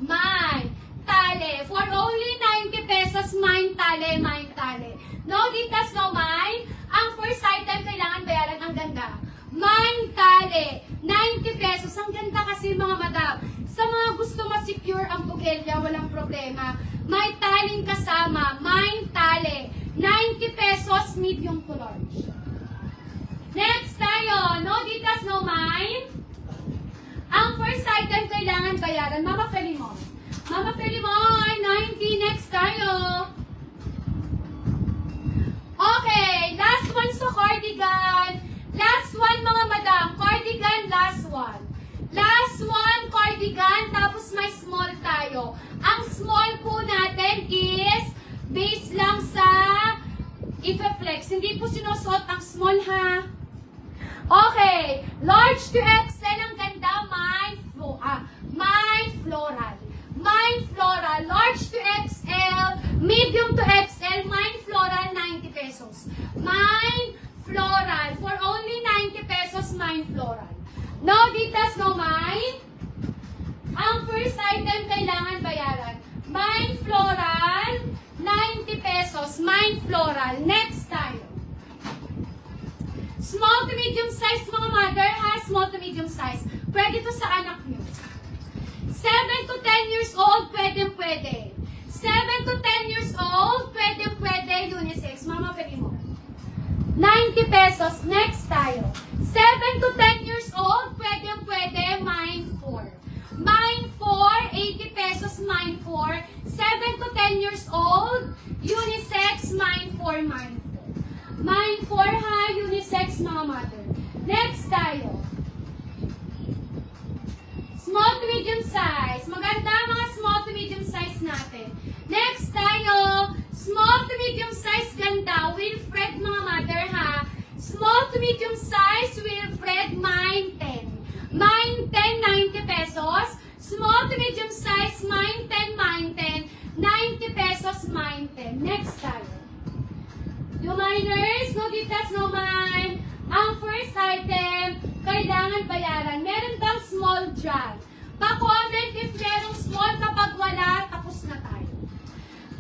mine, tale. For only 90 pesos, mine, tale, mine, tale. No ditas, no mine. Ang first item kailangan bayaran. Ang ganda. Mine, tale. 90 pesos. Ang ganda kasi mga madam. Sa mga gusto ma-secure ang bugelya, walang problema. May taling kasama. Mine, tale. 90 pesos, medium to large. Next tayo. No ditas, no mine. Ang first item kailangan bayaran. Mama Felimon. Mama Felimon, 90. Next tayo. Okay. Last one sa cardigan. Last one mga madam. Cardigan, last one. Last one, cardigan. Tapos may small tayo. Ang small po natin is based lang sa Ifeflex. Hindi po sinusuot ang small ha. Okay. Large to XL ang ganda. Mine floral. Mine floral. Large to XL. Medium to XL. Mine floral, 90 pesos. Mine floral. For only 90 pesos, mine floral. No ditas, no mine. Ang first item kailangan bayaran. Mine floral, 90 pesos. Mine floral. Next tayo. Small to medium size, mga mother ha. Small to medium size. Pwede to sa anak nyo. 7 to 10 years old, pwede. 7 to 10 years old, pwede. Unisex. Mama, pwede mo. 90 pesos. Next tayo. 7 to 10 years old, pwede. Mine 4. Mine 4, 80 pesos. Mine 4. 7 to 10 years old, unisex. Mine 4, mine 4. Mine 4 ha, unisex mga mother. Next tayo. Small to medium size. Maganda mga small to medium size natin. Next tayo. Small to medium size, ganda. Wilfred mga mother ha. Small to medium size, Wilfred, mine 10. Mine 10, 90 pesos. Small to medium size, mine 10, 90 pesos, mine 10. Next tayo. Yung minors, no ditas, no mine. Ang first item, kailangan bayaran. Meron bang small dyan? Pa-comment if merong small. Kapag wala, tapos na tayo.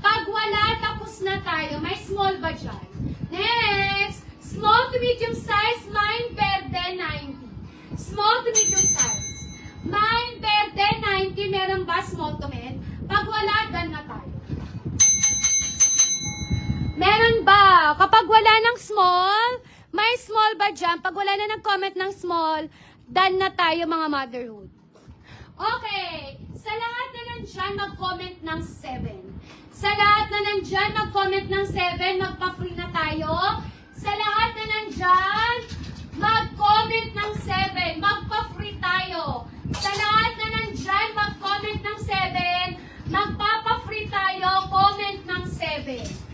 Pag wala, tapos na tayo. May small ba dyan? Next, small to medium size, mine verde 90. Small to medium size. Mine verde 90. Meron ba small to med? Pag wala, done na tayo. Meron ba? Kapag wala ng small, may small ba dyan? Pag wala na nag-comment ng small, done na tayo mga motherhood. Okay. Sa lahat na nandyan, mag-comment ng 7. Sa lahat na nandyan, mag-comment ng 7. Magpa-free na tayo. Sa lahat na nandyan, mag-comment ng 7. Magpa-free tayo. Sa lahat na nandyan, mag-comment ng 7. Magpapa-free tayo. Comment ng 7.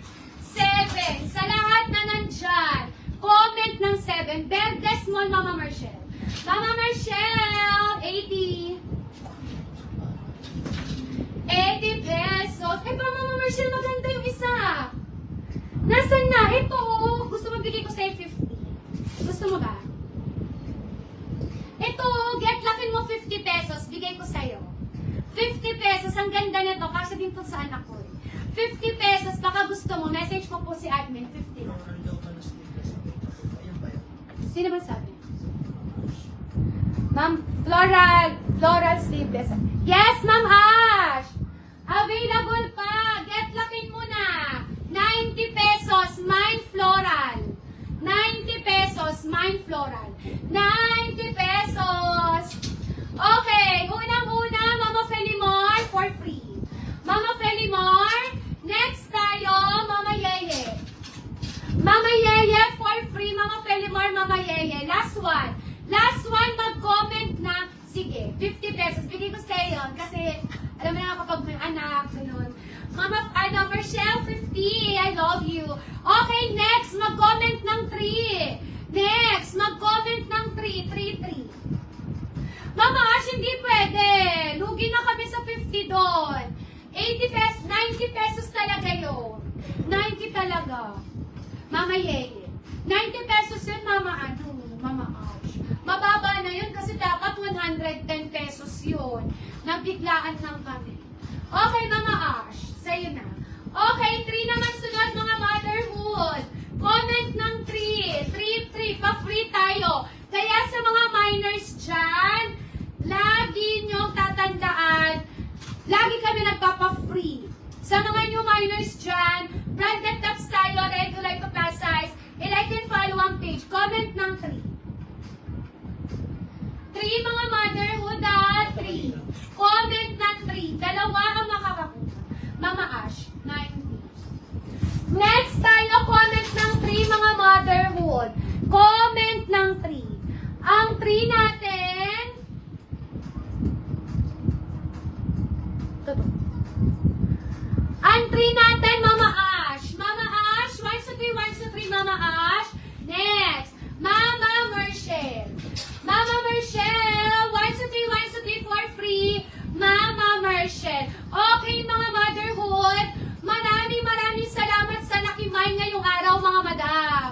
7. Sa lahat na nandyan, comment ng 7. Verde small, Mama Marshall. Mama Marshall, 80. 80 pesos. Eh, Mama Marshall, maganda yung isa. Nasaan na? Ito, gusto mo bigay ko sa'yo 50. Gusto mo ba? Ito, get lakin mo 50 pesos. Bigay ko sa'yo. 50 pesos. Ang ganda nito. Kasi din po sa anak ko. 50 pesos, baka gusto mo, message mo po si admin, 50 lang. Sino ba sabi? Ma'am, floral sleeveless. Yes, Ma'am Ash! Available pa! Get lakin mo na! 90 pesos, mine floral. 90 pesos, mine floral. 90 pesos! Okay, unang-una, Mama Felimor, for free. Mama Felimor, next tayo, Mama Yeye. Mama Yeye, for free, Mama Felimor, Mama Yeye. Last one. Last one, mag-comment na, sige, 50 pesos. Bigay ko sa'yo yun, kasi, alam mo na kapag may anak, ganun. Mama, Michelle, 50, I love you. Okay, next, mag-comment ng 3. Next, mag-comment ng 3. Mama Ash, hindi pwede. Lugi na kami sa 50 doon. 80 pesos, 90 pesos talaga yun. 90 talaga. Mama Yeye. 90 pesos yun, Mama ano. Mama Ash. Mababa na yun kasi dapat 110 pesos yun. Nabiglaan lang kami. Okay, Mama Ash. Sa'yo na. Okay, 3 naman sunod mga motherhood. Comment ng 3. 3, pa-free tayo. Kaya sa mga minors dyan, lagi nyong tatandaan, lagi kami nagpapa-free. Sa mga new minors dyan, branded tops tayo, regular to plus size. I-like and follow ang page. Comment ng 3. 3 mga motherhood 3. Comment ng 3. Dalawa ang makakakuha. Mama Ash, 90. Next tayo, comment ng 3 mga motherhood. Comment ng 3. Ang 3 natin, ang 3 natin, Mama Ash. Mama Ash, 1, 2, 3, Mama Ash. Next, Mama Merchelle. Mama Merchelle, 1, 2, 3, for free. Mama Merchelle. Okay, mga motherhood, maraming salamat sa nakimay ngayong araw, mga madam.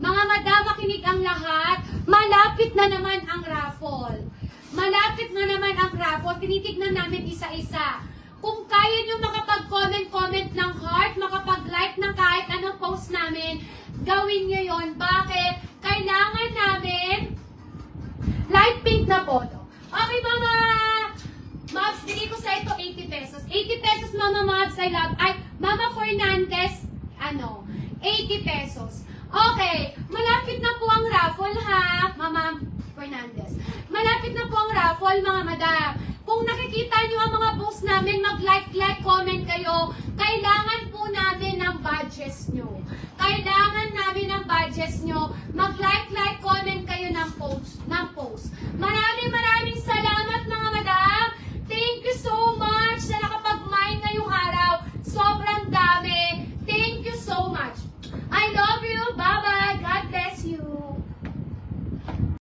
Mga madam, makinig ang lahat. Malapit na naman ang raffle. Malapit na naman ang raffle. Tinitignan namin isa-isa. Kung kaya nyo makapag-comment ng heart, makapag-like ng kahit anong post namin, gawin nyo yon. Bakit? Kailangan namin light pink na photo. Okay, Mama Mobs, bigay ko sa ito 80 pesos. 80 pesos, Mama Mobs, I love. Ay, Mama Fernandez, 80 pesos. Okay, malapit na po ang raffle, ha, Mama Fernandez. Malapit na po ang raffle, mga madam. Kung nakikita nyo ang mga post namin, mag-like, comment kayo. Kailangan po namin ng badges nyo. Kailangan namin ng badges nyo. Mag-like, comment kayo ng post.